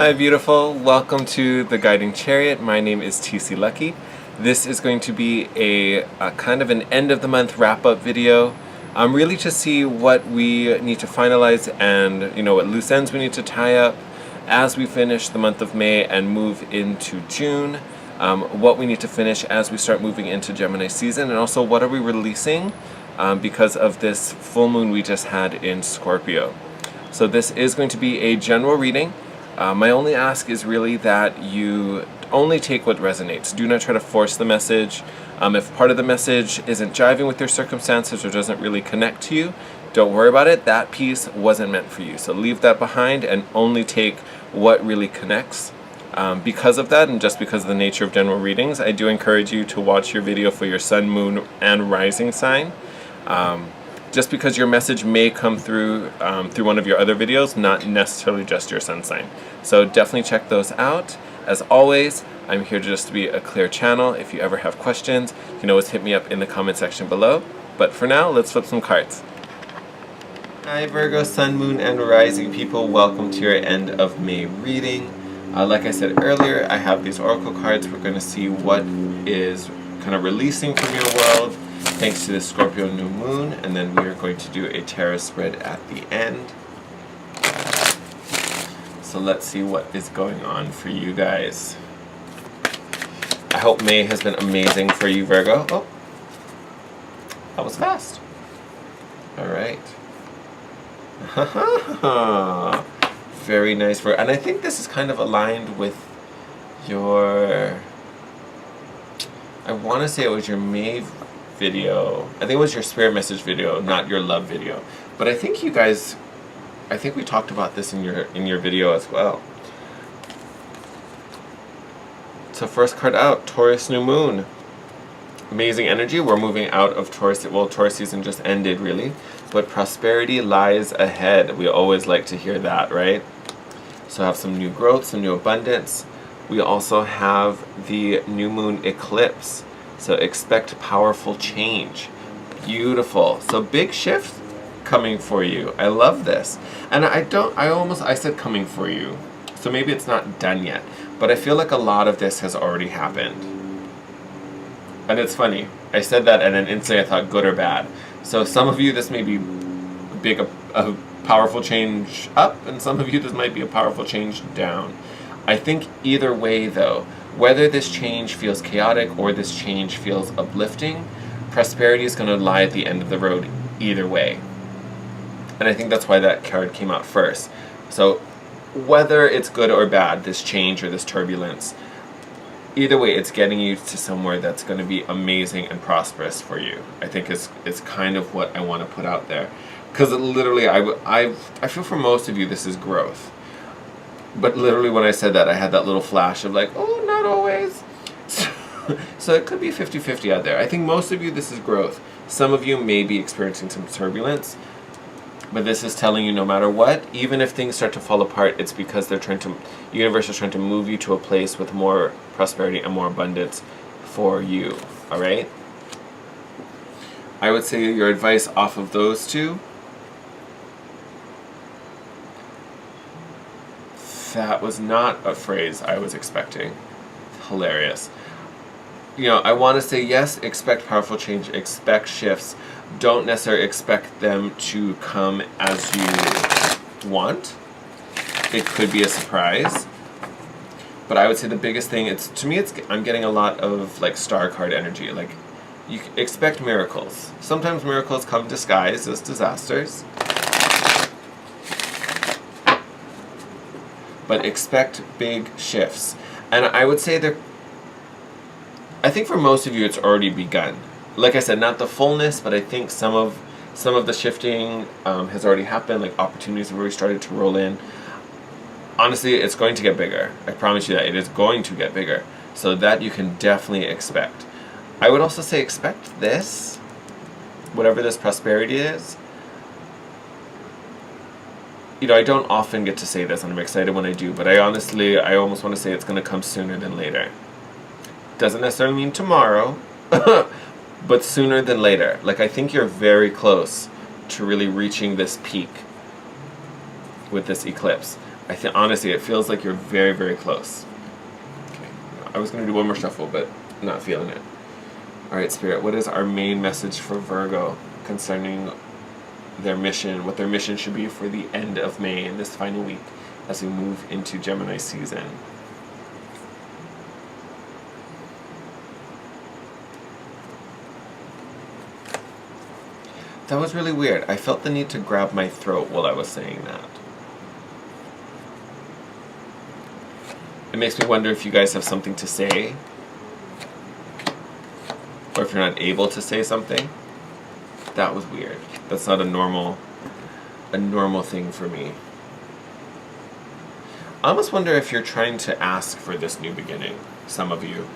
Hi beautiful, welcome to the Guiding Chariot. My name is TC Lucky. This is going to be a kind of an end of the month wrap up video. Really to see what we need to finalize and what loose ends we need to tie up as we finish the month of May and move into June. What we need to finish as we start moving into Gemini season, and also what are we releasing because of this full moon we just had in Scorpio. So this is going to be a general reading. My only ask is really that you only take what resonates. Do not try to force the message. If part of the message isn't jiving with your circumstances or doesn't really connect to you, don't worry about it. That piece wasn't meant for you. So leave that behind and only take what really connects. Because of that, and just because of the nature of general readings, I do encourage you to watch your video for your sun, moon, and rising sign. Just because your message may come through through one of your other videos, not necessarily just your sun sign. So definitely check those out. As always, I'm here just to be a clear channel. If you ever have questions, you can always hit me up in the comment section below. But for now, let's flip some cards. Hi Virgo, Sun, Moon, and Rising people. Welcome to your end of May reading. Like I said earlier, I have these oracle cards. We're going to see what is kind of releasing from your world thanks to the Scorpio new moon, and then we are going to do a tarot spread at the end. So let's see what is going on for you guys. I hope May has been amazing for you, Virgo. Oh, that was fast. All right. Very nice, Virgo. And I think this is kind of aligned with your, I want to say it was your May video. I think it was your spirit message video, not your love video. But I think you guys, I think we talked about this in your video as well. So first card out, Taurus new moon. Amazing energy. We're moving out of Taurus. Well, Taurus season just ended really, but prosperity lies ahead. We always like to hear that, right? So have some new growth, some new abundance. We also have the new moon eclipse. So expect powerful change. Beautiful. So big shift coming for you. I love this. And I said coming for you. So maybe it's not done yet. But I feel like a lot of this has already happened. And it's funny. I said that and then instantly I thought good or bad. So some of you this may be a powerful change up, and some of you this might be a powerful change down. I think either way though, whether this change feels chaotic or this change feels uplifting, prosperity is going to lie at the end of the road either way. And I think that's why that card came out first. So whether it's good or bad, this change or this turbulence, either way it's getting you to somewhere that's going to be amazing and prosperous for you. I think it's kind of what I want to put out there. Because literally I feel for most of you this is growth. But literally when I said that, I had that little flash of like, oh, not always. So it could be 50-50 out there. I think most of you, this is growth. Some of you may be experiencing some turbulence. But this is telling you no matter what, even if things start to fall apart, it's because the universe is trying to move you to a place with more prosperity and more abundance for you. All right? I would say your advice off of those two, that was not a phrase I was expecting. Hilarious. I want to say yes, expect powerful change, expect shifts. Don't necessarily expect them to come as you want. It could be a surprise. But I would say the biggest thing, I'm getting a lot of like star card energy. Like, you expect miracles. Sometimes miracles come disguised as disasters. But expect big shifts. And I would say I think for most of you it's already begun. Like I said, not the fullness, but I think some of the shifting has already happened. Like opportunities have already started to roll in. Honestly, it's going to get bigger. I promise you that. It is going to get bigger. So that you can definitely expect. I would also say expect this, whatever this prosperity is. I don't often get to say this, and I'm excited when I do, but I almost want to say it's going to come sooner than later. Doesn't necessarily mean tomorrow, but sooner than later. Like, I think you're very close to really reaching this peak with this eclipse. I think honestly, it feels like you're very, very close. Okay. I was going to do one more shuffle, but not feeling it. All right, Spirit, what is our main message for Virgo concerning their mission, what their mission should be for the end of May in this final week as we move into Gemini season? That was really weird. I felt the need to grab my throat while I was saying that. It makes me wonder if you guys have something to say, or if you're not able to say something. That was weird. That's not a normal thing for me. I almost wonder if you're trying to ask for this new beginning, some of you.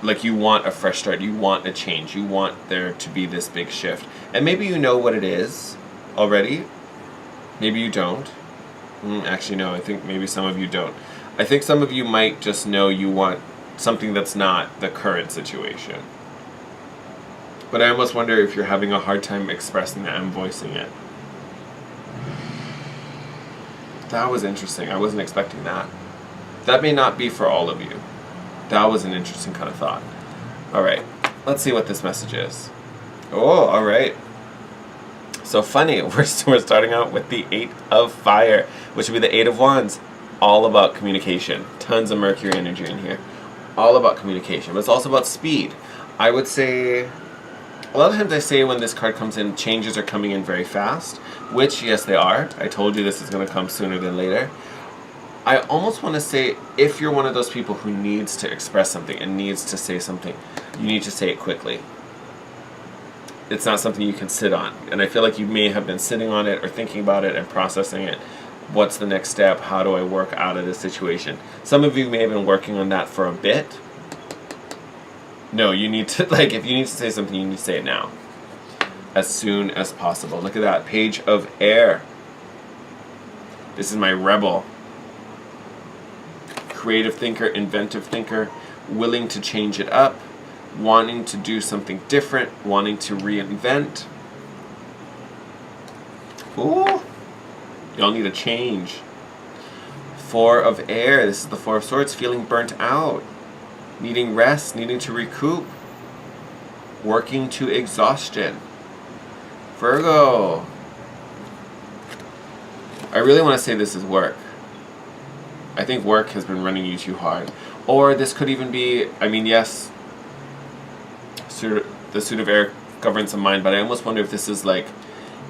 Like you want a fresh start, you want a change, you want there to be this big shift. And maybe you know what it is already. Maybe you don't. Actually, no, I think maybe some of you don't. I think some of you might just know you want something that's not the current situation. But I almost wonder if you're having a hard time expressing that and voicing it. That was interesting. I wasn't expecting that. That may not be for all of you. That was an interesting kind of thought. Alright, let's see what this message is. Oh, alright. So funny, we're starting out with the 8 of Fire, which would be the 8 of Wands. All about communication. Tons of Mercury energy in here. All about communication, but it's also about speed. I would say, a lot of times I say when this card comes in, changes are coming in very fast, which, yes, they are. I told you this is going to come sooner than later. I almost want to say, if you're one of those people who needs to express something and needs to say something, you need to say it quickly. It's not something you can sit on. And I feel like you may have been sitting on it or thinking about it and processing it. What's the next step? How do I work out of this situation? Some of you may have been working on that for a bit. No, you need to, like, if you need to say something, you need to say it now. As soon as possible. Look at that. Page of Air. This is my rebel. Creative thinker, inventive thinker, willing to change it up, wanting to do something different, wanting to reinvent. Ooh, y'all need a change. 4 of Air, this is the 4 of Swords, feeling burnt out, needing rest, needing to recoup, working to exhaustion. Virgo. I really want to say this is work. I think work has been running you too hard. Or this could even be, I mean, yes, the suit of air governs the mind, but I almost wonder if this is like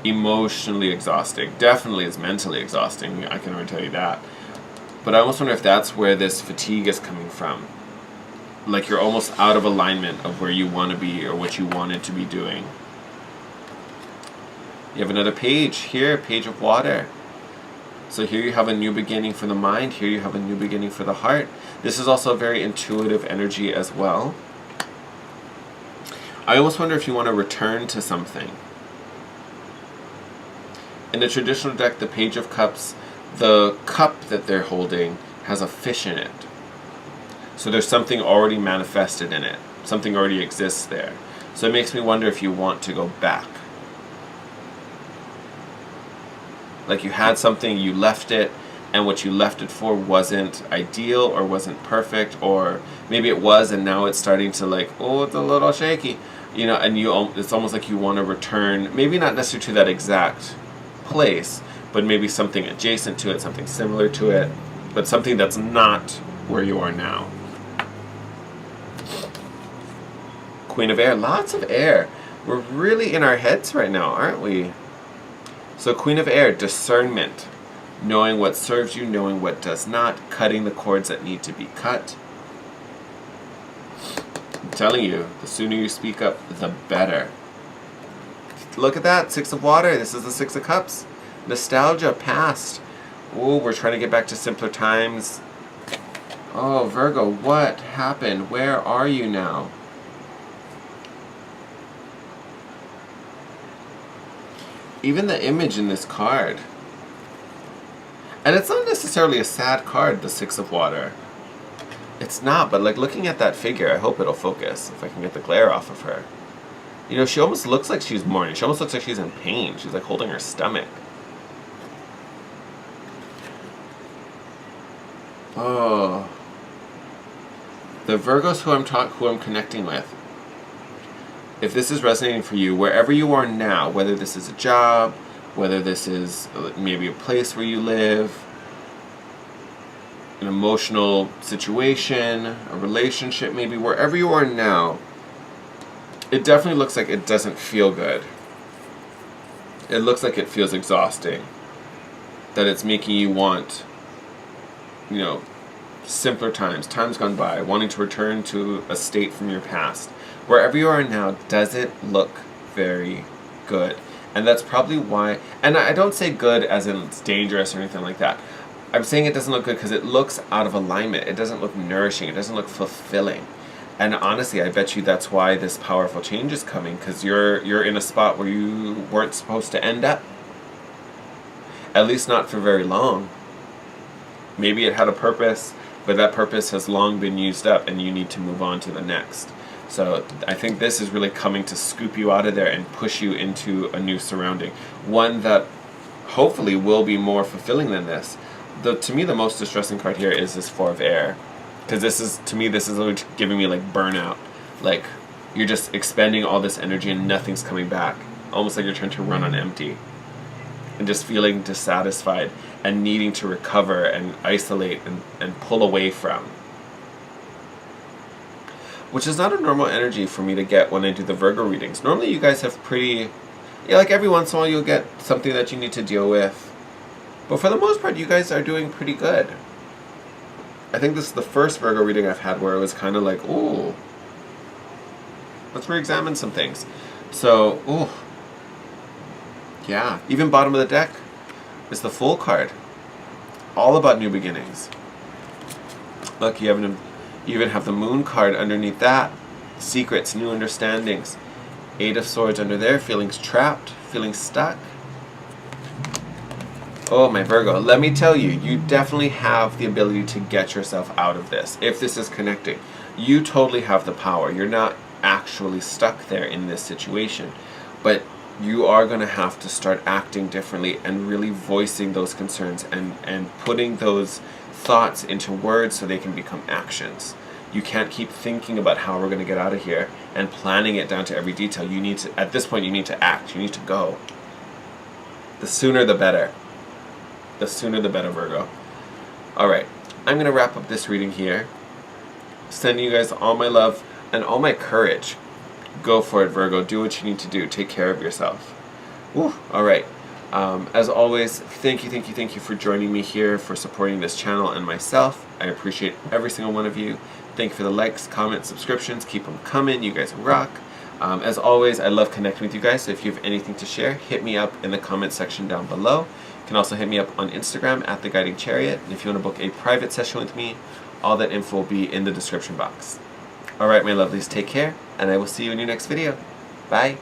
emotionally exhausting. Definitely is mentally exhausting, I can already tell you that. But I almost wonder if that's where this fatigue is coming from. Like you're almost out of alignment of where you want to be or what you wanted to be doing. You have another page here, Page of Water. So here you have a new beginning for the mind. Here you have a new beginning for the heart. This is also a very intuitive energy as well. I almost wonder if you want to return to something. In the traditional deck, the Page of Cups, the cup that they're holding has a fish in it. So there's something already manifested in it. Something already exists there. So it makes me wonder if you want to go back. Like you had something, you left it, and what you left it for wasn't ideal or wasn't perfect, or maybe it was and now it's starting to like, oh, it's a little shaky. You know, and it's almost like you want to return, maybe not necessarily to that exact place, but maybe something adjacent to it, something similar to it, but something that's not where you are now. Queen of Air, lots of air. We're really in our heads right now, aren't we? So Queen of Air, discernment. Knowing what serves you, knowing what does not, cutting the cords that need to be cut. I'm telling you, the sooner you speak up, the better. Look at that, 6 of Water. This is the 6 of Cups. Nostalgia, past. Oh, we're trying to get back to simpler times. Oh, Virgo, what happened? Where are you now? Even the image in this card. And it's not necessarily a sad card, the 6 of Water. It's not, but like looking at that figure, I hope it'll focus, if I can get the glare off of her. You know, she almost looks like she's mourning. She almost looks like she's in pain. She's like holding her stomach. Oh. The Virgos who I'm connecting with, if this is resonating for you, wherever you are now, whether this is a job, whether this is maybe a place where you live, an emotional situation, a relationship, maybe wherever you are now, it definitely looks like it doesn't feel good. It looks like it feels exhausting. That it's making you want, simpler times gone by, wanting to return to a state from your past. Wherever you are now doesn't look very good. And that's probably why, and I don't say good as in it's dangerous or anything like that. I'm saying it doesn't look good because it looks out of alignment. It doesn't look nourishing. It doesn't look fulfilling. And honestly, I bet you that's why this powerful change is coming, because you're in a spot where you weren't supposed to end up. At least not for very long. Maybe it had a purpose, but that purpose has long been used up and you need to move on to the next. So I think this is really coming to scoop you out of there and push you into a new surrounding. One that hopefully will be more fulfilling than this. To me, the most distressing card here is this Four of Air. Because this is literally giving me like burnout. Like you're just expending all this energy and nothing's coming back. Almost like you're trying to run on empty. And just feeling dissatisfied and needing to recover and isolate and pull away from. Which is not a normal energy for me to get when I do the Virgo readings. Normally you guys have pretty, like every once in a while you'll get something that you need to deal with. But for the most part you guys are doing pretty good. I think this is the first Virgo reading I've had where it was kind of like, ooh, let's re-examine some things. So, ooh, yeah, even bottom of the deck is the Fool card. All about new beginnings. Look, you even have the Moon card underneath that. Secrets, new understandings. Eight of Swords under there, feelings trapped, feeling stuck. Oh, my Virgo, let me tell you, you definitely have the ability to get yourself out of this. If this is connecting, you totally have the power. You're not actually stuck there in this situation. But you are going to have to start acting differently and really voicing those concerns and putting those thoughts into words so they can become actions. You can't keep thinking about how we're going to get out of here and planning it down to every detail. You need to, at this point, you need to act. You need to go. The sooner the better. The sooner the better, Virgo. Alright, I'm going to wrap up this reading here. Sending you guys all my love and all my courage. Go for it, Virgo. Do what you need to do. Take care of yourself. Woo. Alright. As always, thank you for joining me here, for supporting this channel and myself. I appreciate every single one of you. Thank you for the likes, comments, subscriptions. Keep them coming. You guys rock. As always, I love connecting with you guys. So if you have anything to share, hit me up in the comment section down below. You can also hit me up on Instagram at The Guiding Chariot. And if you want to book a private session with me, all that info will be in the description box. Alright, my lovelies, take care, and I will see you in your next video. Bye.